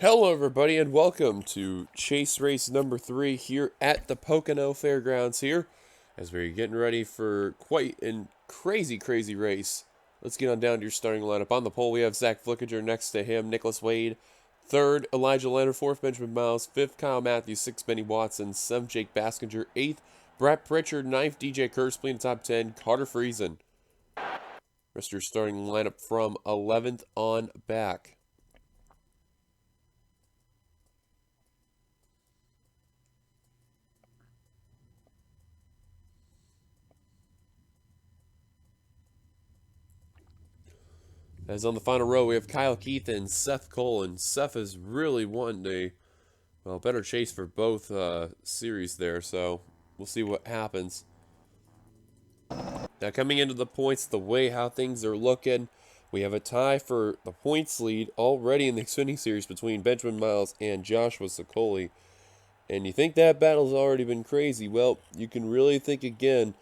Hello everybody and welcome to chase race number 3 here at the Pocono Fairgrounds here as we're getting ready for quite a crazy race. Let's get on down to your starting lineup. On the pole we have Zach Flickinger, next to him Nicholas Wade, 3rd Elijah Leonard, 4th Benjamin Miles, 5th Kyle Matthews, 6th Benny Watson, 7th Jake Baskinger, 8th Brett Pritchard, 9th DJ Kersley in the top 10, Carter Friesen. Rest of your starting lineup from 11th on back. As on the final row, we have Kyle Keith and Seth Cole, and Seth has really won a better chase for both series there, so we'll see what happens. Now coming into the points, the way how things are looking, we have a tie for the points lead already in the Xfinity series between Benjamin Miles and Joshua Sokoli. And you think that battle's already been crazy. Well, you can really think again.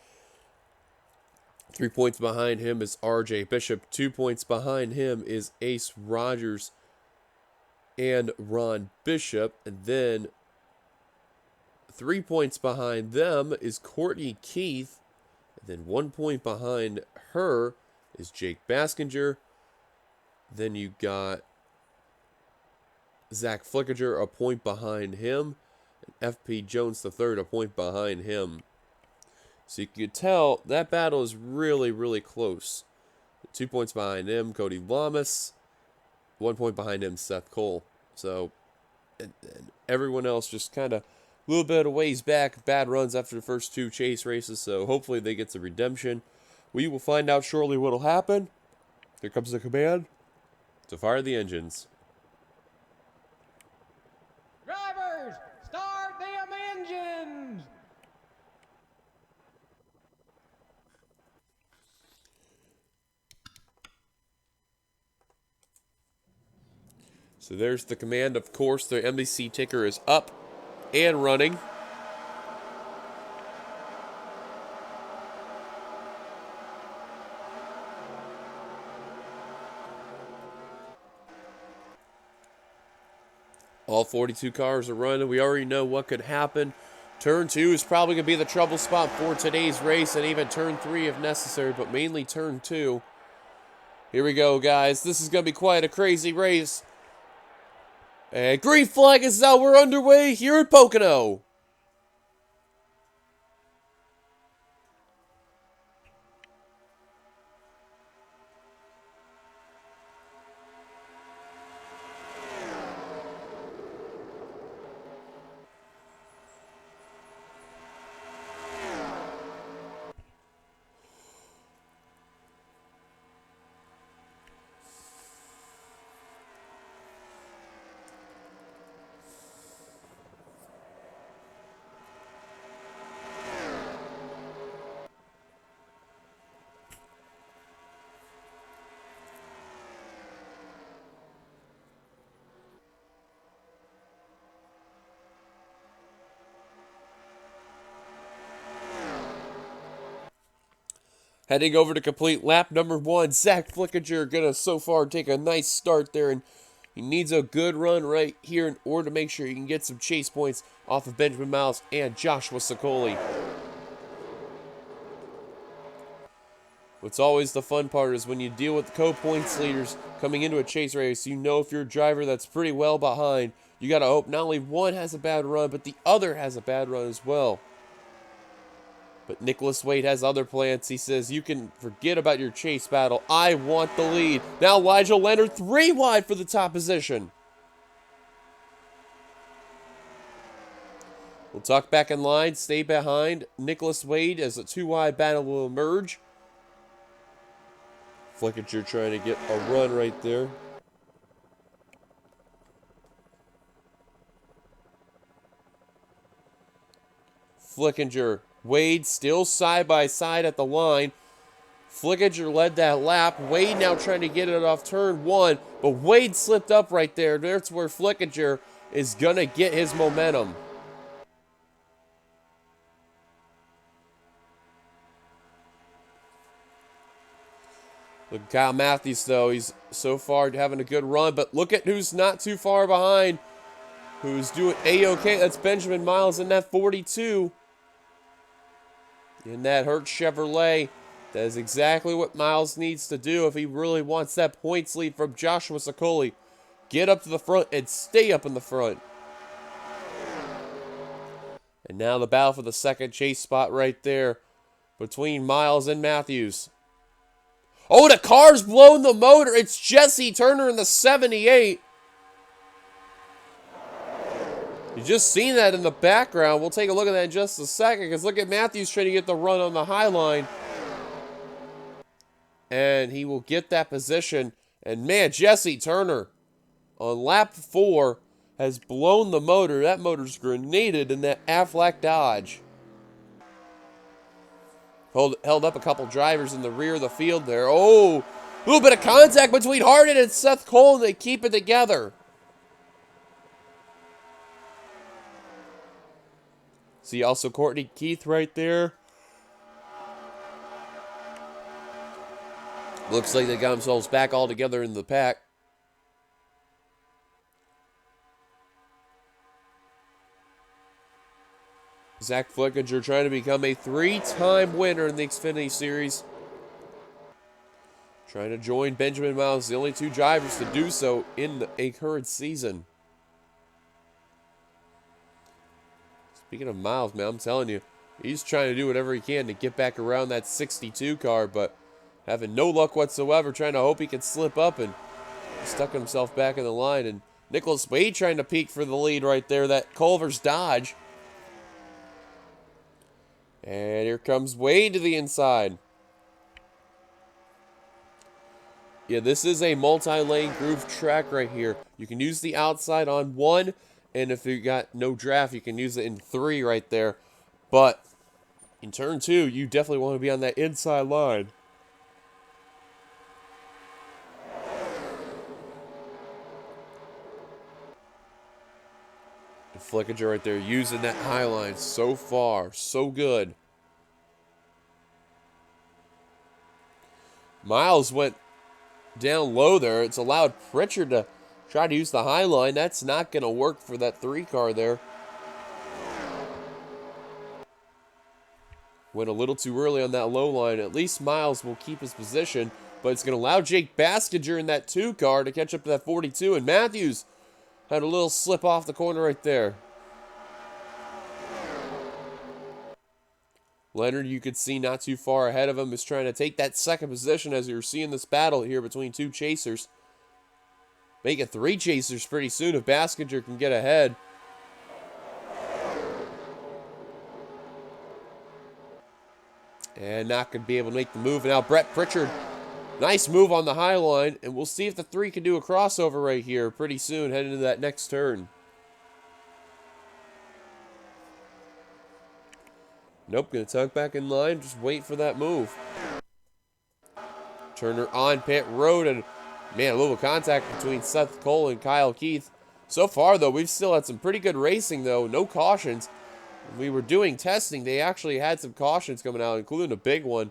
3 points behind him is RJ Bishop. 2 points behind him is Ace Rogers and Ron Bishop. And then 3 points behind them is Courtney Keith. And then 1 point behind her is Jake Baskinger. Then you got Zach Flickinger, a point behind him. And FP Jones III, a point behind him. So you can tell that battle is really close. 2 points behind him, Cody Lamas. 1 point behind him, Seth Cole. So, and everyone else just kind of a little bit of ways back. Bad runs after the first 2 chase races. So hopefully they get some redemption. We will find out shortly what will happen. Here comes the command to fire the engines. Drivers, start them engines! So there's the command. Of course, the NBC ticker is up and running. All 42 cars are running. We already know what could happen. Turn 2 is probably going to be the trouble spot for today's race, and even turn 3 if necessary, but mainly turn 2. Here we go, guys. This is going to be quite a crazy race. And green flag is out. We're underway here at Pocono. Heading over to complete lap number 1. Zach Flickinger going to so far take a nice start there, and he needs a good run right here in order to make sure he can get some chase points off of Benjamin Miles and Joshua Sokoli. What's always the fun part is when you deal with the co-points leaders coming into a chase race, you know if you're a driver that's pretty well behind, you got to hope not only one has a bad run, but the other has a bad run as well. But Nicholas Wade has other plans. He says, you can forget about your chase battle. I want the lead. Now Elijah Leonard 3 wide for the top position. We'll tuck back in line, stay behind Nicholas Wade as a 2 wide battle will emerge. Flickinger trying to get a run right there. Flickinger, Wade still side by side at the line. Flickinger led that lap. Wade now trying to get it off turn 1, but Wade slipped up right there. That's where Flickinger is going to get his momentum. Look at Kyle Matthews, though. He's so far having a good run, but look at who's not too far behind. Who's doing A-OK. That's Benjamin Miles in that 42. In that Hertz Chevrolet. That is exactly what Miles needs to do if he really wants that points lead from Joshua Sokoli. Get up to the front and stay up in the front. And now the battle for the second chase spot right there between Miles and Matthews. Oh, the car's blown the motor. It's Jesse Turner in the 78. You just seen that in the background. We'll take a look at that in just a second, because look at Matthews trying to get the run on the high line. And he will get that position. And man, Jesse Turner on lap 4 has blown the motor. That motor's grenaded in that Aflac Dodge. Held up a couple drivers in the rear of the field there. Oh, a little bit of contact between Harden and Seth Cole, and they keep it together. See also Courtney Keith right there. Looks like they got themselves back all together in the pack. Zach Flickinger trying to become a 3-time winner in the Xfinity Series. Trying to join Benjamin Miles, the only 2 drivers to do so in a current season. Speaking of Miles, man, I'm telling you, he's trying to do whatever he can to get back around that 62 car, but having no luck whatsoever, trying to hope he can slip up, and stuck himself back in the line. And Nicholas Wade trying to peek for the lead right there, that Culver's Dodge. And here comes Wade to the inside. Yeah, this is a multi-lane groove track right here. You can use the outside on 1, and if you got no draft, you can use it in 3 right there. But in turn 2, you definitely want to be on that inside line. And Flickinger right there using that high line so far. So good. Miles went down low there. It's allowed Pritchard to try to use the high line. That's not going to work for that 3 car there. Went a little too early on that low line. At least Miles will keep his position, but it's going to allow Jake Baskinger in that 2 car to catch up to that 42. And Matthews had a little slip off the corner right there. Leonard, you could see not too far ahead of him, is trying to take that second position as you're seeing this battle here between 2 chasers. Make it 3 chasers pretty soon if Baskinger can get ahead. And not going to be able to make the move. Now Brett Pritchard, nice move on the high line. And we'll see if the 3 can do a crossover right here pretty soon heading into that next turn. Nope, going to tuck back in line. Just wait for that move. Turner on pit road, and man, a little contact between Seth Cole and Kyle Keith. So far, though, we've still had some pretty good racing, though. No cautions. When we were doing testing, they actually had some cautions coming out, including a big one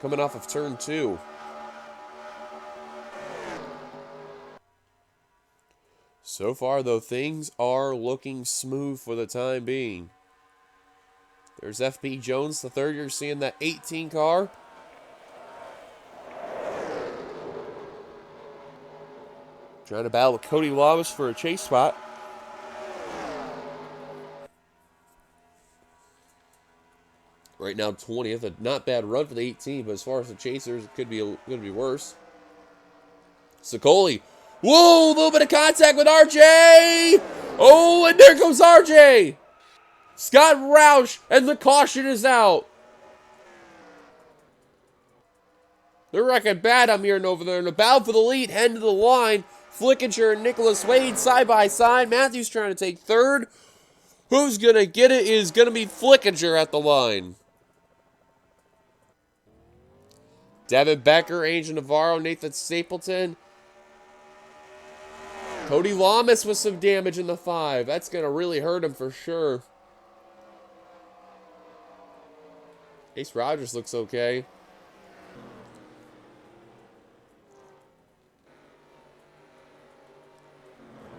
coming off of turn 2. So far, though, things are looking smooth for the time being. There's FP Jones, the 3rd. You're seeing that 18 car. Trying to battle with Cody Lawless for a chase spot. Right now, 20th. A not bad run for the 18, but as far as the chasers, it could be worse. Sokoli. Whoa, a little bit of contact with RJ. Oh, and there goes RJ. Scott Roush, and the caution is out. They're wrecking bad, I'm hearing over there. In the battle for the lead, heading to the line. Flickinger and Nicholas Wade side by side. Matthews trying to take 3rd. Who's going to get it is going to be Flickinger at the line. Devin Becker, Angel Navarro, Nathan Stapleton. Cody Lamas with some damage in the 5. That's going to really hurt him for sure. Ace Rogers looks okay.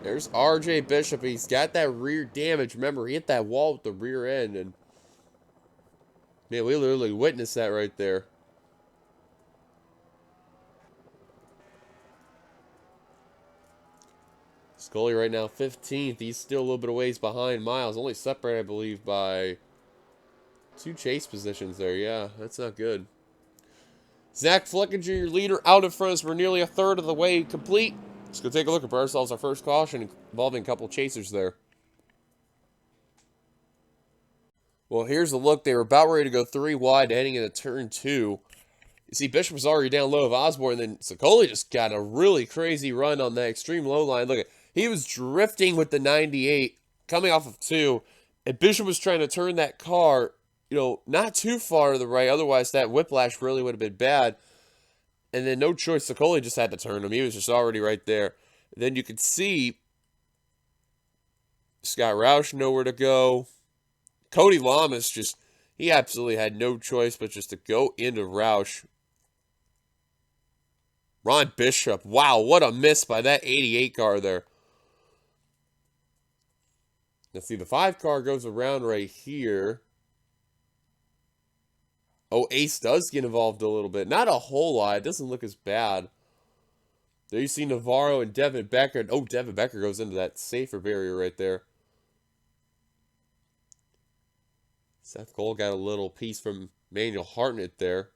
There's RJ Bishop. He's got that rear damage. Remember, he hit that wall with the rear end. And, man, we literally witnessed that right there. Scully right now 15th. He's still a little bit of ways behind Miles. Only separated, I believe, by 2 chase positions there. Yeah, that's not good. Zach Flickinger, your leader, out in front of us. We're nearly a third of the way complete. Let's go take a look at ourselves. Our first caution involving a couple chasers there. Well, here's the look. They were about ready to go 3 wide heading into turn 2. You see, Bishop was already down low of Osborne, and then Sicoli just got a really crazy run on that extreme low line. Look at, he was drifting with the 98, coming off of 2, and Bishop was trying to turn that car, not too far to the right. Otherwise, that whiplash really would have been bad. And then no choice, Sicoli just had to turn him. He was just already right there. Then you could see Scott Roush nowhere to go. Cody Lamas he absolutely had no choice but just to go into Roush. Ron Bishop, wow, what a miss by that 88 car there. Let's see, the 5 car goes around right here. Oh, Ace does get involved a little bit. Not a whole lot. It doesn't look as bad. There you see Navarro and Devin Becker. Oh, Devin Becker goes into that safer barrier right there. Seth Cole got a little piece from Manuel Hartnett there.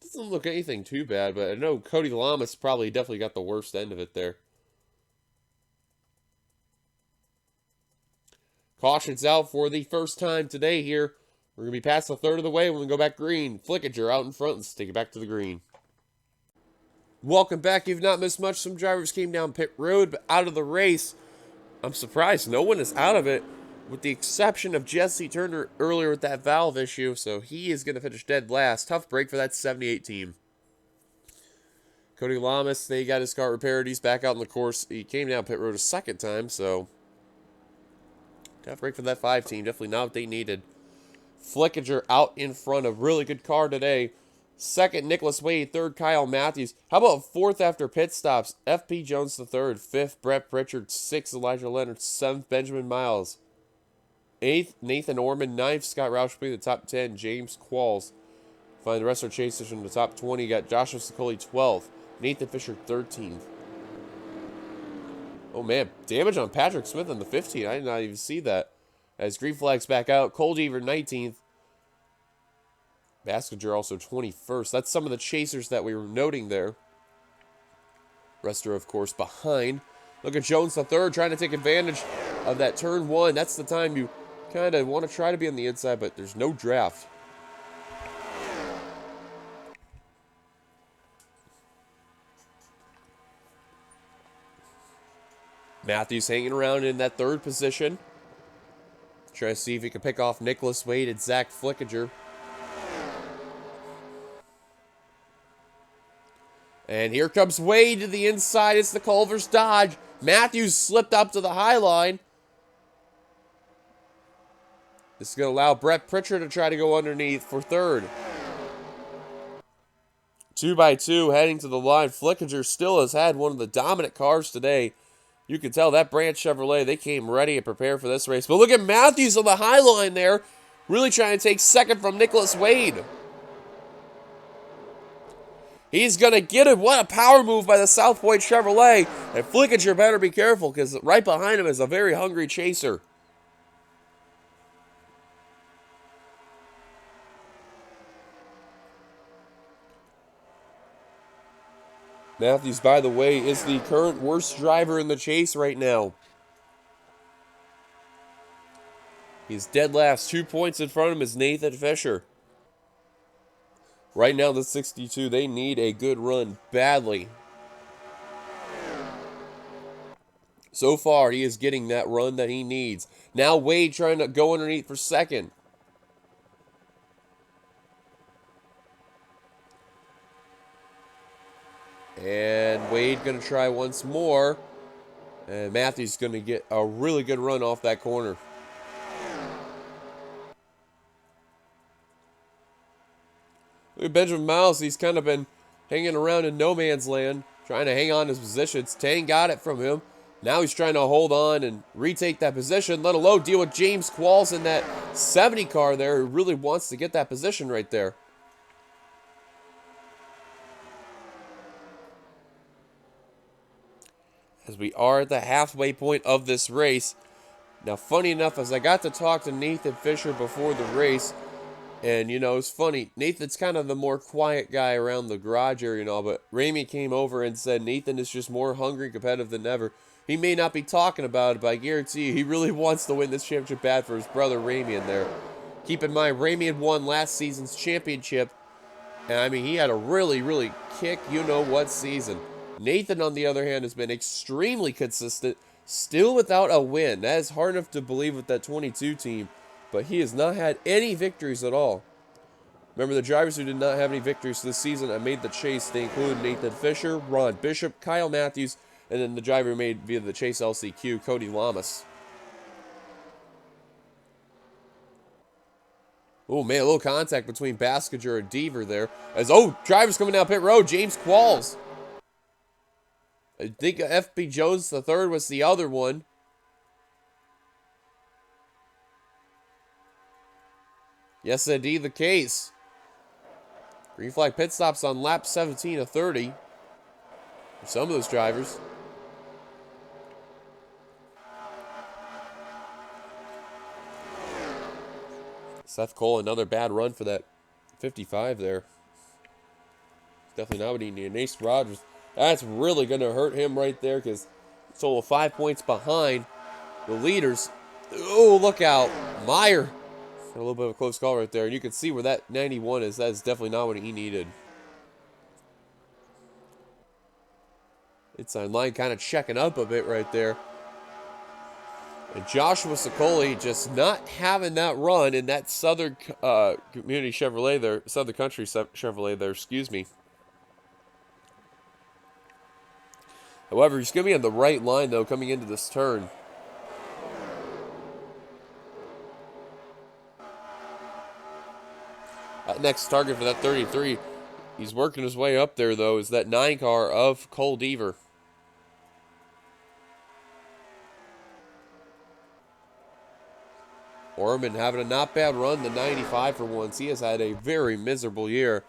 Doesn't look anything too bad, but I know Cody Lamas probably definitely got the worst end of it there. Caution's out for the first time today here. We're going to be past a third of the way when we go back green. Flickinger out in front. Let's take it back to the green. Welcome back. You've not missed much. Some drivers came down pit road, but out of the race. I'm surprised no one is out of it, with the exception of Jesse Turner earlier with that valve issue, so he is going to finish dead last. Tough break for that 78 team. Cody Lamas, they got his car repaired. He's back out on the course. He came down pit road a second time, so tough break for that 5 team. Definitely not what they needed. Flickinger out in front. A really good car today. Second, Nicholas Wade. Third, Kyle Matthews. How about fourth after pit stops? F.P. Jones the third. Fifth, Brett Pritchard. Sixth, Elijah Leonard. Seventh, Benjamin Miles. Eighth, Nathan Orman. Ninth, Scott Roush in the top 10. James Qualls. Find the rest of our chasers in the top 20. You got Joshua Sicoli 12th. Nathan Fisher 13th. Oh man, damage on Patrick Smith in the 15. I did not even see that. As green flags back out. Cole Deaver 19th. Baskinger also 21st. That's some of the chasers that we were noting there. Rest are, of course, behind. Look at Jones the third trying to take advantage of that turn 1. That's the time you kind of want to try to be on the inside, but there's no draft. Matthews hanging around in that third position. Try to see if he can pick off Nicholas Wade and Zach Flickinger. And here comes Wade to the inside. It's the Culver's Dodge. Matthews slipped up to the high line. This is going to allow Brett Pritchard to try to go underneath for third. 2 by 2 heading to the line. Flickinger still has had one of the dominant cars today. You can tell that Branch Chevrolet, they came ready and prepared for this race. But look at Matthews on the high line there. Really trying to take second from Nicholas Wade. He's going to get it. What a power move by the South Point Chevrolet. And Flickinger better be careful because right behind him is a very hungry chaser. Matthews, by the way, is the current worst driver in the chase right now. He's dead last. 2 points in front of him is Nathan Fisher. Right now, the 62, they need a good run badly. So far, he is getting that run that he needs. Now Wade trying to go underneath for second. And Wade going to try once more. And Matthews going to get a really good run off that corner. Look at Benjamin Miles. He's kind of been hanging around in no man's land. trying to hang on to his positions. Tang got it from him. Now he's trying to hold on and retake that position, let alone deal with James Qualls in that 70 car there, who really wants to get that position right there. As we are at the halfway point of this race. Now, funny enough, as I got to talk to Nathan Fisher before the race, and, you know, it's funny, Nathan's kind of the more quiet guy around the garage area and all, but Ramey came over and said Nathan is just more hungry and competitive than ever. He may not be talking about it, but I guarantee you he really wants to win this championship bad for his brother Ramey in there. Keep in mind, Ramey had won last season's championship, and I mean, he had a really, really kick-you-know-what season. Nathan, on the other hand, has been extremely consistent, still without a win. That is hard enough to believe with that 22 team, but he has not had any victories at all. Remember, the drivers who did not have any victories this season and made the chase, they include Nathan Fisher, Ron Bishop, Kyle Matthews, and then the driver who made via the Chase LCQ, Cody Lamas. Oh, man, a little contact between Baskinger and Deaver there. As, drivers coming down pit road, James Qualls. I think FB Jones the third was the other one. Yes, indeed, the case. Green flag pit stops on lap 17 of 30 for some of those drivers. Seth Cole, another bad run for that 55 there. Definitely not what he needed. Ace Rogers, that's really going to hurt him right there because it's only 5 points behind the leaders. Oh, look out. Meyer. Got a little bit of a close call right there. And you can see where that 91 is. That is definitely not what he needed. Inside line kind of checking up a bit right there. And Joshua Sokoli just not having that run in that Southern Community Chevrolet there, Southern Country Chevrolet there, excuse me. However, he's going to be on the right line, though, coming into this turn. That next target for that 33, he's working his way up there, though, is that 9 car of Cole Deaver. Orman having a not bad run, the 95 for once. He has had a very miserable year.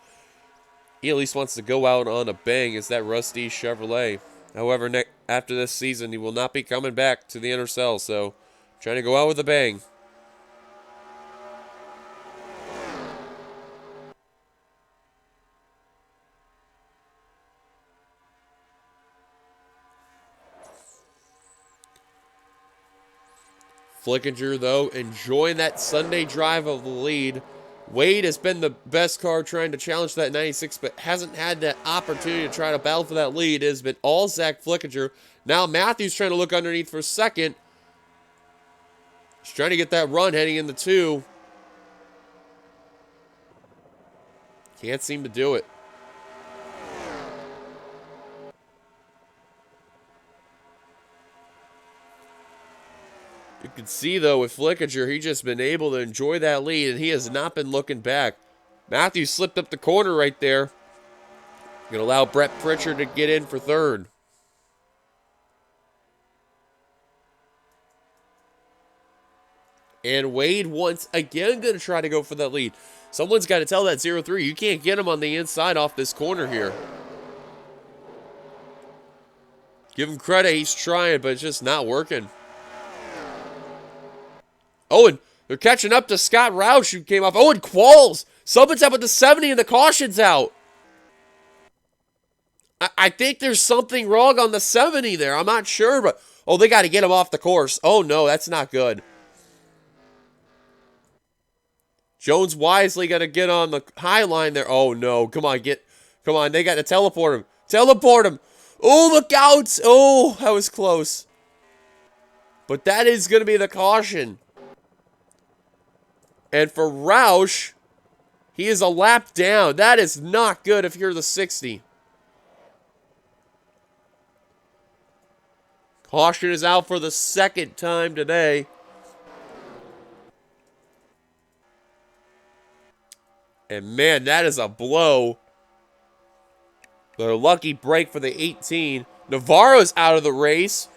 He at least wants to go out on a bang as that rusty Chevrolet. However, after this season, he will not be coming back to the NRSL, so trying to go out with a bang. Flickinger, though, enjoying that Sunday drive of the lead. Wade has been the best car trying to challenge that 96, but hasn't had that opportunity to try to battle for that lead. It has been all Zach Flickinger. Now Matthews trying to look underneath for second. He's trying to get that run heading into 2. Can't seem to do it. You can see, though, with Flickinger, he's just been able to enjoy that lead, and he has not been looking back. Matthews slipped up the corner right there. Going to allow Brett Pritchard to get in for third. And Wade once again going to try to go for that lead. Someone's got to tell that 0-3, you can't get him on the inside off this corner here. Give him credit, he's trying, but it's just not working. And they're catching up to Scott Roush, who came off. And Qualls. Someone's up with the 70 and the caution's out. I think there's something wrong on the 70 there. I'm not sure, but... they got to get him off the course. Oh, no, that's not good. Jones wisely got to get on the high line there. Oh, no. Come on, they got to teleport him. Teleport him. Oh, look out. Oh, that was close. But that is going to be the caution. And for Roush, he is a lap down. That is not good if you're the 60. Caution is out for the second time today. And man, that is a blow. The lucky break for the 18. Navarro's out of the race.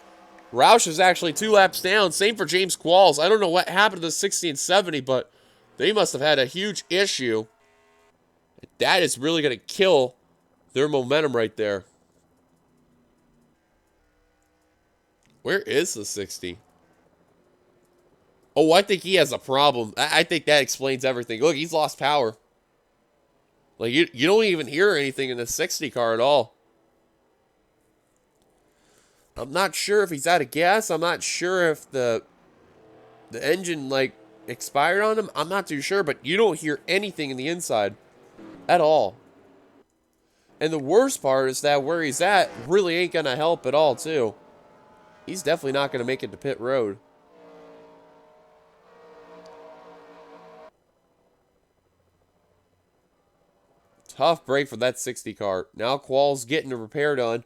Roush is actually 2 laps down. Same for James Qualls. I don't know what happened to the 60 and 70, but they must have had a huge issue. That is really going to kill their momentum right there. Where is the 60? Oh, I think he has a problem. I think that explains everything. Look, he's lost power. Like, you don't even hear anything in the 60 car at all. I'm not sure if he's out of gas. I'm not sure if the engine, like, expired on him. I'm not too sure, but you don't hear anything in the inside at all. And the worst part is that where he's at really ain't going to help at all, too. He's definitely not going to make it to pit road. Tough break for that 60 car. Now Qualls getting a repair done.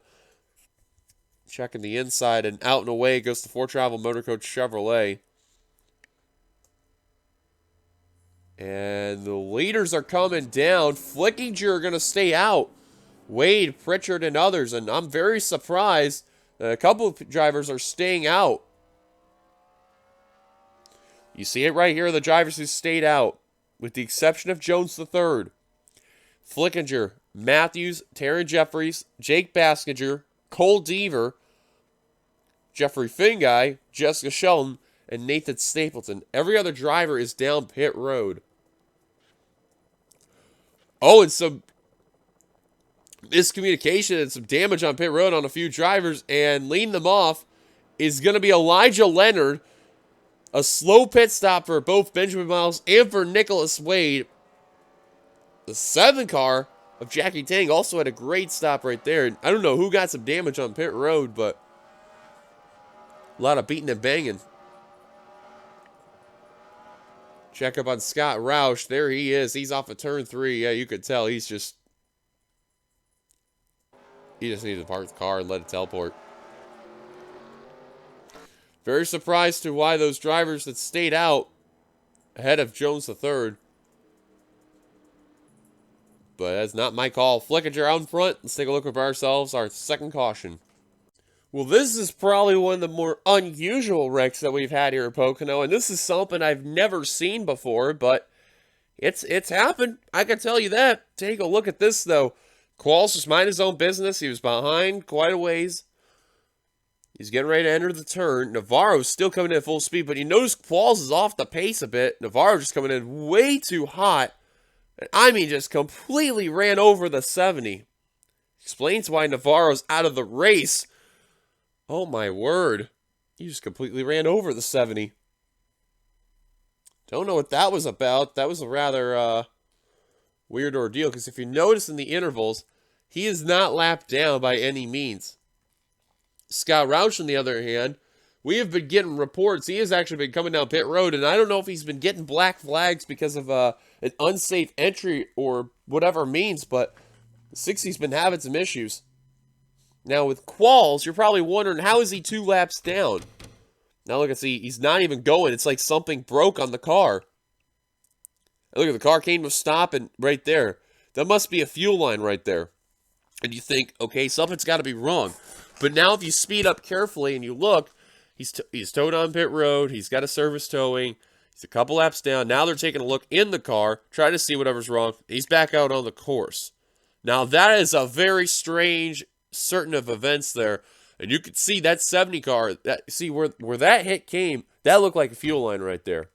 Checking the inside, and out and away goes the 4Travel Motor Coach Chevrolet. And the leaders are coming down. Flickinger are going to stay out. Wade, Pritchard, and others. And I'm very surprised that a couple of drivers are staying out. You see it right here, the drivers who stayed out, with the exception of Jones III. Flickinger, Matthews, Taryn Jeffries, Jake Baskinger, Cole Deaver, Jeffrey Finguy, Jessica Shelton, and Nathan Stapleton. Every other driver is down pit road. Oh, and some miscommunication and some damage on pit road on a few drivers, and leading them off is going to be Elijah Leonard. A slow pit stop for both Benjamin Miles and for Nicholas Wade. The 7 car of Jackie Tang also had a great stop right there. I don't know who got some damage on pit road, but a lot of beating and banging. Check up on Scott Roush. There he is. He's off of turn 3. Yeah, you could tell he just needs to park the car and let it teleport. Very surprised to why those drivers that stayed out ahead of Jones III. But that's not my call. Flickinger out in front. Let's take a look at ourselves. Our second caution. Well, this is probably one of the more unusual wrecks that we've had here at Pocono. And this is something I've never seen before, but it's happened. I can tell you that. Take a look at this, though. Qualls just mind his own business. He was behind quite a ways. He's getting ready to enter the turn. Navarro's still coming in at full speed, but you notice Qualls is off the pace a bit. Navarro just coming in way too hot. I mean, just completely ran over the 70. Explains why Navarro's out of the race. Oh, my word. He just completely ran over the 70. Don't know what that was about. That was a rather weird ordeal, because if you notice in the intervals, he is not lapped down by any means. Scott Roush, on the other hand, we have been getting reports. He has actually been coming down pit road, and I don't know if he's been getting black flags because of an unsafe entry or whatever means, but the 60's been having some issues. Now, with Qualls, you're probably wondering, how is he 2 laps down? Now, look, he's not even going. It's like something broke on the car. And look, the car came to a stop and right there. That must be a fuel line right there. And you think, okay, something's got to be wrong. But now if you speed up carefully and you look, he's towed on pit road. He's got a service towing. He's a couple laps down. Now they're taking a look in the car, trying to see whatever's wrong. He's back out on the course. Now, that is a very strange certain of events there, and you could see that 70 car, see where that hit came, that looked like a fuel line right there.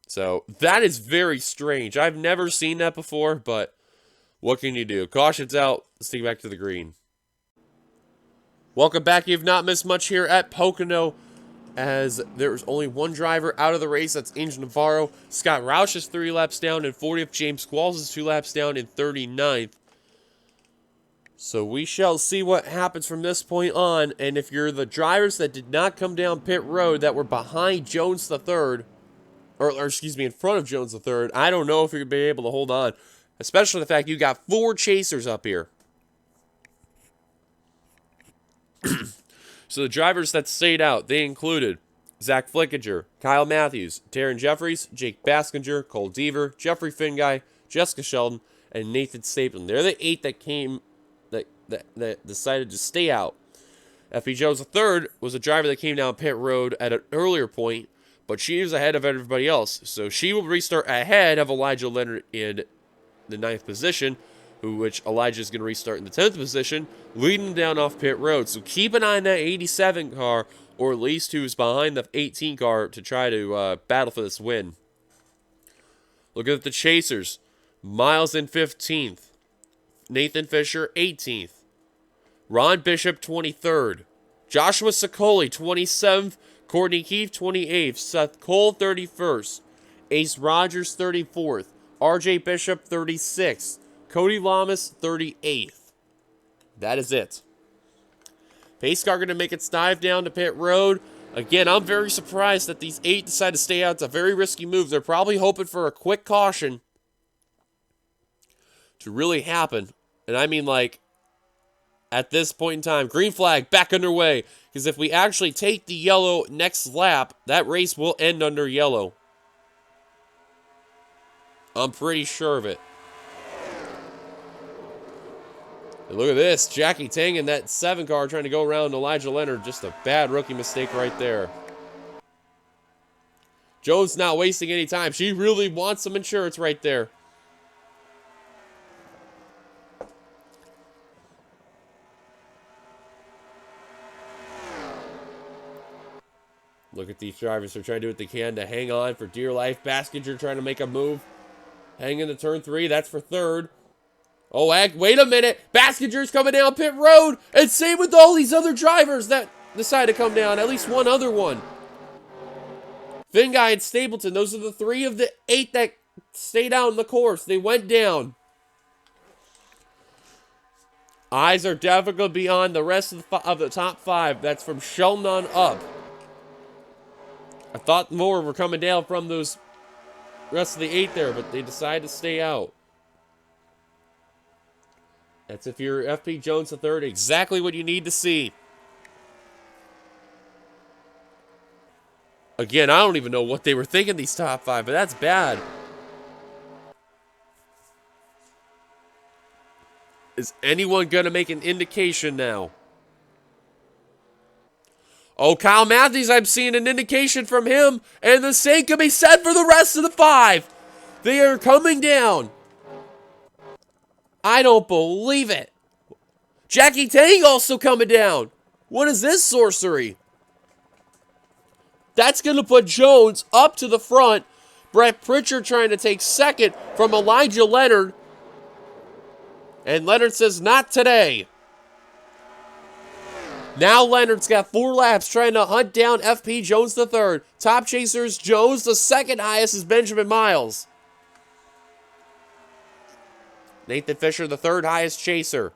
So that is very strange. I've never seen that before, but what can you do? Caution's out. Let's take it back to the green. Welcome back. You've not missed much here at Pocono, as there's only one driver out of the race. That's Angel Navarro. Scott Roush is 3 laps down in 40th. James Qualls is 2 laps down in 39th. So we shall see what happens from this point on. And if you're the drivers that did not come down pit road that were behind Jones III, or excuse me, in front of Jones III, I don't know if you're going to be able to hold on. Especially the fact you got 4 chasers up here. So the drivers that stayed out, they included Zach Flickinger, Kyle Matthews, Taryn Jeffries, Jake Baskinger, Cole Deaver, Jeffrey Finguy, Jessica Sheldon, and Nathan Stapleton. They're the 8 that decided to stay out. F.P. Jones III was a driver that came down pit road at an earlier point, but she was ahead of everybody else. So she will restart ahead of Elijah Leonard in the 9th position, which Elijah is going to restart in the 10th position, leading down off pit road. So keep an eye on that 87 car, or at least who's behind the 18 car to try to battle for this win. Look at the chasers. Miles in 15th. Nathan Fisher, 18th. Ron Bishop, 23rd. Joshua Sicoli, 27th. Courtney Keefe, 28th. Seth Cole, 31st. Ace Rogers, 34th. RJ Bishop, 36th. Cody Lamas, 38th. That is it. Pace car going to make its dive down to pit road. Again, I'm very surprised that these 8 decide to stay out. It's a very risky move. They're probably hoping for a quick caution to really happen. And I mean, like, at this point in time, green flag back underway. Because if we actually take the yellow next lap, that race will end under yellow. I'm pretty sure of it. And look at this. Jackie Tang in that 7 car trying to go around Elijah Leonard. Just a bad rookie mistake right there. Jones not wasting any time. She really wants some insurance right there. Look at these drivers. They're trying to do what they can to hang on for dear life. Baskinger trying to make a move. Hang into turn 3. That's for 3rd. Oh, wait a minute. Baskinger's coming down pit road. And same with all these other drivers that decide to come down. At least one other one. Finn Guy and Stapleton. Those are the 3 of the 8 that stayed out in the course. They went down. Eyes are definitely going to be on the rest of the top 5. That's from Sheldon on up. I thought more were coming down from those rest of the 8 there, but they decided to stay out. That's if you're F.P. Jones III, exactly what you need to see. Again, I don't even know what they were thinking, these top 5, but that's bad. Is anyone going to make an indication now? Oh, Kyle Matthews, I'm seeing an indication from him, and the same can be said for the rest of the 5. They are coming down. I don't believe it. Jackie Tang also coming down. What is this sorcery? That's going to put Jones up to the front. Brett Pritchard trying to take 2nd from Elijah Leonard. And Leonard says, not today. Now Leonard's got 4 laps trying to hunt down F.P. Jones III. Top chasers, Jones. The 2nd highest is Benjamin Miles. Nathan Fisher, the 3rd highest chaser.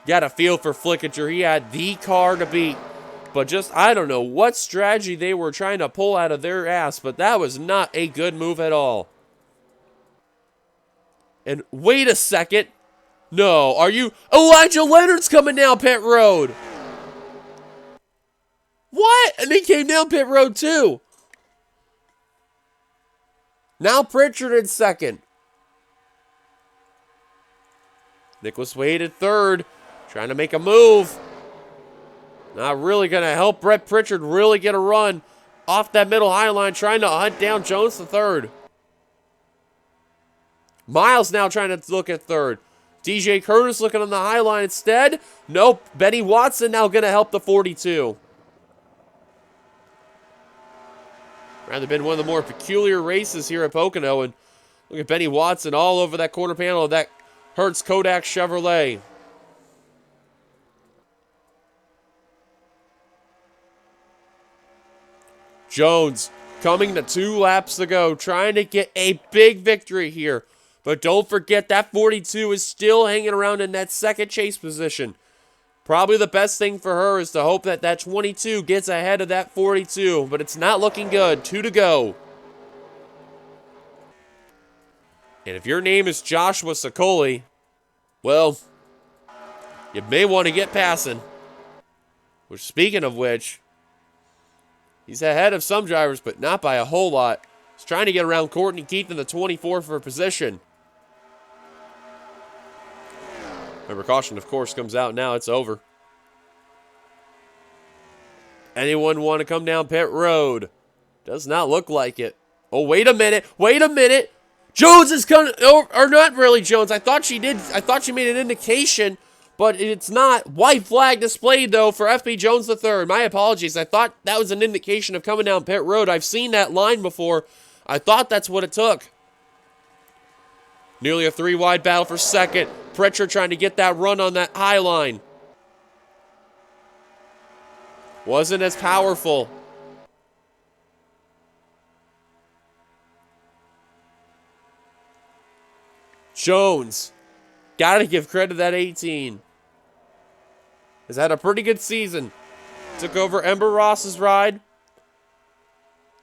Got a feel for Flickinger. He had the car to beat. But just, I don't know what strategy they were trying to pull out of their ass, but that was not a good move at all. And wait a second. No, are you? Elijah Leonard's coming down pit road. What? And he came down pit road too. Now Pritchard in 2nd. Nicholas Wade in 3rd. Trying to make a move. Not really going to help Brett Pritchard really get a run off that middle high line, trying to hunt down Jones III. Miles now trying to look at 3rd. DJ Curtis looking on the high line instead. Nope. Benny Watson now going to help the 42. Rather been one of the more peculiar races here at Pocono. And look at Benny Watson all over that quarter panel of that Hertz Kodak Chevrolet. Jones coming to 2 laps to go, trying to get a big victory here. But don't forget that 42 is still hanging around in that 2nd chase position. Probably the best thing for her is to hope that that 22 gets ahead of that 42. But it's not looking good. 2 to go. And if your name is Joshua Sicoli, well, you may want to get passing. Which, speaking of which, he's ahead of some drivers, but not by a whole lot. He's trying to get around Courtney Keith in the 24 for position. Remember, caution, of course, comes out now. It's over. Anyone want to come down pit road? Does not look like it. Oh, wait a minute. Wait a minute. Jones is coming. Or not really Jones. I thought she did. I thought she made an indication, but it's not. White flag displayed, though, for FP Jones III. My apologies. I thought that was an indication of coming down pit road. I've seen that line before. I thought that's what it took. Nearly a 3-wide battle for second. Pritchard trying to get that run on that high line. Wasn't as powerful. Jones. Gotta give credit to that 18. Has had a pretty good season. Took over Ember Ross's ride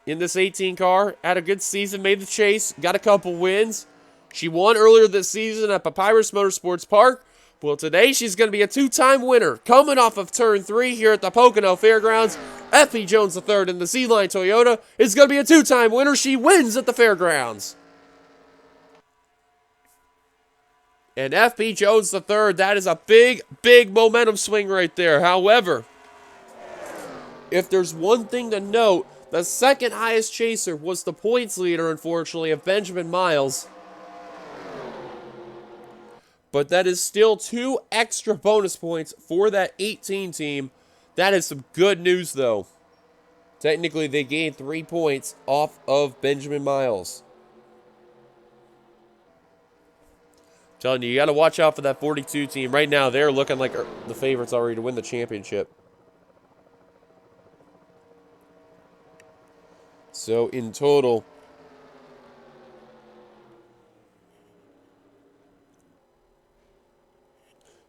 in this 18 car. Had a good season, made the chase, got a couple wins. She won earlier this season at Papyrus Motorsports Park. Well, today she's going to be a 2-time winner. Coming off of Turn 3 here at the Pocono Fairgrounds, FP Jones III in the Z-Line Toyota is going to be a 2-time winner. She wins at the Fairgrounds. And FP Jones III, that is a big, big momentum swing right there. However, if there's one thing to note, the second highest chaser was the points leader, unfortunately, of Benjamin Miles. But that is still 2 extra bonus points for that 18 team. That is some good news, though. Technically, they gained 3 points off of Benjamin Miles. I'm telling you, you got to watch out for that 42 team. Right now, they're looking like the favorites already to win the championship. So, in total,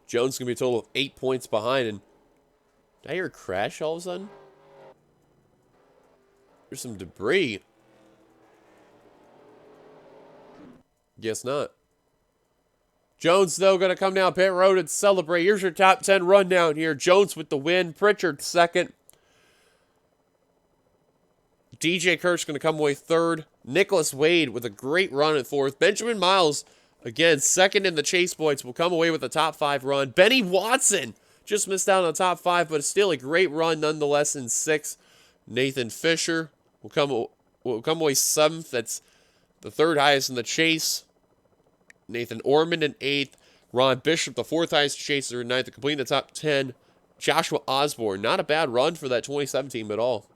Jones is going to be a total of 8 points behind. And did I hear a crash all of a sudden? There's some debris. Guess not. Jones, though, going to come down pit road and celebrate. Here's your top 10 rundown here. Jones with the win. Pritchard second. DJ Kirk's going to come away third. Nicholas Wade with a great run at fourth. Benjamin Miles, again, second in the chase points, will come away with a top 5 run. Benny Watson just missed out on the top 5, but still a great run nonetheless in sixth. Nathan Fisher will come away seventh. That's the third highest in the chase. Nathan Ormond in eighth. Ron Bishop, the fourth highest chaser in ninth, completing the top 10. Joshua Osborne, not a bad run for that 2017 at all.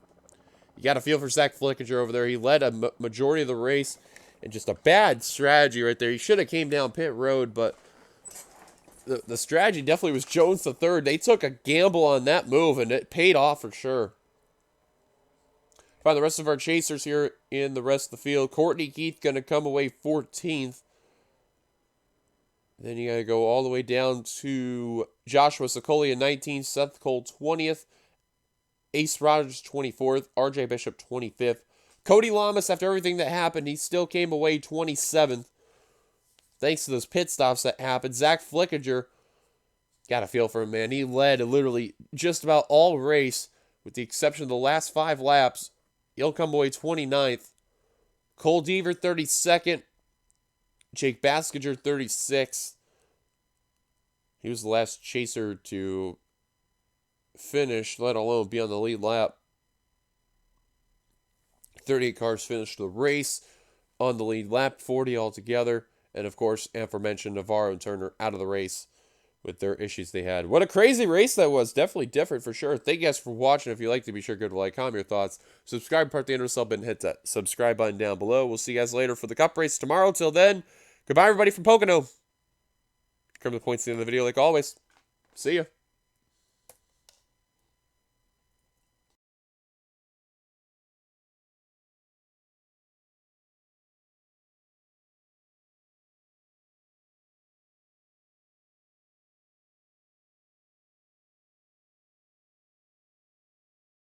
You got a feel for Zach Flickinger over there. He led a majority of the race, and just a bad strategy right there. He should have came down pit road, but the strategy definitely was Jones the third. They took a gamble on that move, and it paid off for sure. Find the rest of our chasers here in the rest of the field. Courtney Keith going to come away 14th. Then you got to go all the way down to Joshua Sicoli in 19th, Seth Cole 20th, Ace Rogers 24th, RJ Bishop 25th. Cody Lamas, after everything that happened, he still came away 27th. Thanks to those pit stops that happened. Zach Flickinger, got a feel for him, man. He led literally just about all race, with the exception of the last 5 laps. He'll come away 29th. Cole Deaver 32nd. Jake Baskinger 36th. He was the last chaser to finish, let alone be on the lead lap. 38 cars finished the race on the lead lap, 40 altogether. And of course, aforementioned Navarro and Turner out of the race with their issues they had. What a crazy race that was. Definitely different for sure. Thank you guys for watching. If you like to, be sure to go to like, comment your thoughts. Subscribe, part the NRSL button, hit that subscribe button down below. We'll see you guys later for the Cup race tomorrow. Till then, goodbye everybody from Pocono. Come to the points at the end of the video like always. See ya.